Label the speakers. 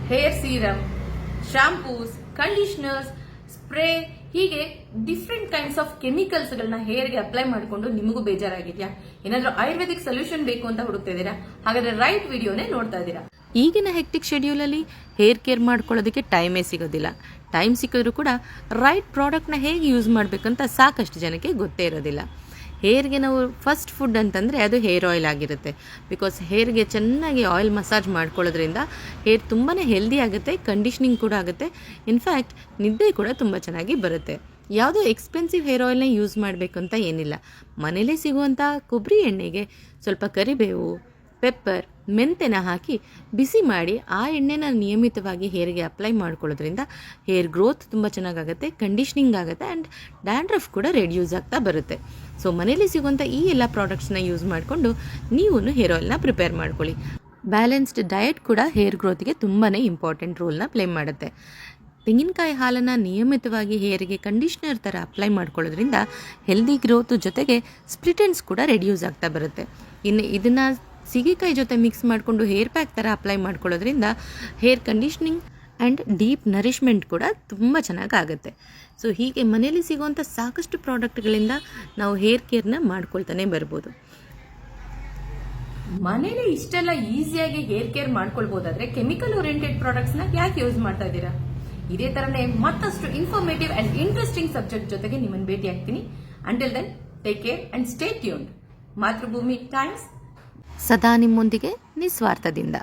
Speaker 1: Hair serum, shampoos, conditioners, spray, ಹೀಗೆ different kinds of chemicals ಗಳನ್ನ ಹೇರ್ಗೆ apply ಮಾಡಿಕೊಂಡು ನಿಮಗೂ ಬೇಜಾರಾಗಿದ್ಯಾ? ಏನಾದ್ರೂ ಆಯುರ್ವೇದಿಕ್ ಸೊಲ್ಯೂಷನ್ ಬೇಕು ಅಂತ ಹುಡುಕ್ತಾ ಇದ್ದೀರಾ? ಹಾಗಾದ್ರೆ ರೈಟ್ ವಿಡಿಯೋನೇ ನೋಡ್ತಾ ಇದ್ದೀರಾ.
Speaker 2: ಈಗಿನ ಹೆಕ್ಟಿಕ್ ಶೆಡ್ಯೂಲಲ್ಲಿ ಹೇರ್ ಕೇರ್ ಮಾಡ್ಕೊಳ್ಳೋದಕ್ಕೆ ಟೈಮೇ ಸಿಗೋದಿಲ್ಲ. ಟೈಮ್ ಸಿಕ್ಕಿದ್ರೂ ಕೂಡ ರೈಟ್ ಪ್ರಾಡಕ್ಟ್ನ ಹೇಗೆ ಯೂಸ್ ಮಾಡಬೇಕಂತ ಸಾಕಷ್ಟು ಜನಕ್ಕೆ ಗೊತ್ತೇ ಇರೋದಿಲ್ಲ. ಹೇರ್ಗೆ ನಾವು ಫಸ್ಟ್ ಫುಡ್ ಅಂತಂದರೆ ಅದು ಹೇರ್ ಆಯಿಲ್ ಆಗಿರುತ್ತೆ. ಬಿಕಾಸ್ ಹೇರ್ಗೆ ಚೆನ್ನಾಗಿ ಆಯಿಲ್ ಮಸಾಜ್ ಮಾಡ್ಕೊಳ್ಳೋದ್ರಿಂದ ಹೇರ್ ತುಂಬಾ ಹೆಲ್ದಿ ಆಗುತ್ತೆ, ಕಂಡೀಷ್ನಿಂಗ್ ಕೂಡ ಆಗುತ್ತೆ. ಇನ್ಫ್ಯಾಕ್ಟ್ ನಿದ್ದೆ ಕೂಡ ತುಂಬ ಚೆನ್ನಾಗಿ ಬರುತ್ತೆ. ಯಾವುದೋ ಎಕ್ಸ್ಪೆನ್ಸಿವ್ ಹೇರ್ ಆಯಿಲ್ನ ಯೂಸ್ ಮಾಡಬೇಕು ಅಂತ ಏನಿಲ್ಲ. ಮನೇಲೇ ಸಿಗುವಂಥ ಕೊಬ್ಬರಿ ಎಣ್ಣೆಗೆ ಸ್ವಲ್ಪ ಕರಿಬೇವು, ಪೆಪ್ಪರ್, ಮೆಂತೆನ ಹಾಕಿ ಬಿಸಿ ಮಾಡಿ ಆ ಎಣ್ಣೆನ ನಿಯಮಿತವಾಗಿ ಹೇರ್ಗೆ ಅಪ್ಲೈ ಮಾಡ್ಕೊಳ್ಳೋದ್ರಿಂದ ಹೇರ್ ಗ್ರೋತ್ ತುಂಬ ಚೆನ್ನಾಗಾಗುತ್ತೆ, ಕಂಡೀಷ್ನಿಂಗ್ ಆಗುತ್ತೆ ಆ್ಯಂಡ್ ಡ್ಯಾಂಡ್ರಫ್ ಕೂಡ ರೆಡ್ಯೂಸ್ ಆಗ್ತಾ ಬರುತ್ತೆ. ಸೊ ಮನೇಲಿ ಸಿಗುವಂಥ ಈ ಎಲ್ಲ ಪ್ರಾಡಕ್ಟ್ಸ್ನ ಯೂಸ್ ಮಾಡಿಕೊಂಡು ನೀವು ಹೇರ್ ಆಯಿಲ್ನ ಪ್ರಿಪೇರ್ ಮಾಡ್ಕೊಳ್ಳಿ. ಬ್ಯಾಲೆನ್ಸ್ಡ್ ಡಯಟ್ ಕೂಡ ಹೇರ್ ಗ್ರೋತ್ಗೆ ತುಂಬಾ ಇಂಪಾರ್ಟೆಂಟ್ ರೋಲ್ನ ಪ್ಲೇ ಮಾಡುತ್ತೆ. ತೆಂಗಿನಕಾಯಿ ಹಾಲನ್ನು ನಿಯಮಿತವಾಗಿ ಹೇರಿಗೆ ಕಂಡೀಷ್ನರ್ ಥರ ಅಪ್ಲೈ ಮಾಡ್ಕೊಳ್ಳೋದ್ರಿಂದ ಹೆಲ್ದಿ ಗ್ರೋತ್ ಜೊತೆಗೆ ಸ್ಪ್ಲಿಟ್ ಎಂಡ್ಸ್ ಕೂಡ ರೆಡ್ಯೂಸ್ ಆಗ್ತಾ ಬರುತ್ತೆ. ಇನ್ನು ಇದನ್ನು ಸೀಗೆಕಾಯಿ ಜೊತೆ ಮಿಕ್ಸ್ ಮಾಡಿಕೊಂಡು ಹೇರ್ ಪ್ಯಾಕ್ ಥರ ಅಪ್ಲೈ ಮಾಡ್ಕೊಳ್ಳೋದ್ರಿಂದ hair conditioning and deep nourishment ಕೂಡ ತುಂಬ ಚೆನ್ನಾಗಾಗುತ್ತೆ. ಸೊ ಹೀಗೆ ಮನೇಲಿ ಸಿಗುವಂಥ ಸಾಕಷ್ಟು ಪ್ರಾಡಕ್ಟ್ಗಳಿಂದ ನಾವು ಹೇರ್ ಕೇರ್ನ ಮಾಡ್ಕೊಳ್ತಾನೆ ಬರ್ಬೋದು.
Speaker 1: ಮನೇಲಿ ಇಷ್ಟೆಲ್ಲ ಈಸಿಯಾಗಿ ಹೇರ್ ಕೇರ್ ಮಾಡ್ಕೊಳ್ಬಹುದಾದ್ರೆ ಕೆಮಿಕಲ್ ಓರಿಯೆಂಟೆಡ್ ಪ್ರಾಡಕ್ಟ್ಸ್ನ ಯಾಕೆ ಯೂಸ್ ಮಾಡ್ತಾ ಇದ್ದೀರಾ? ಇದೇ ತರನೇ ಮತ್ತಷ್ಟು ಇನ್ಫಾರ್ಮೇಟಿವ್ ಅಂಡ್ ಇಂಟ್ರೆಸ್ಟಿಂಗ್ ಸಬ್ಜೆಕ್ಟ್ ಜೊತೆಗೆ ನಿಮ್ಮನ್ನು ಭೇಟಿ ಆಗ್ತೀನಿ. Until then take care and stay tuned. Mathrubhumi Times
Speaker 2: ಸದಾ ನಿಮ್ಮೊಂದಿಗೆ ನಿಸ್ವಾರ್ಥದಿಂದ.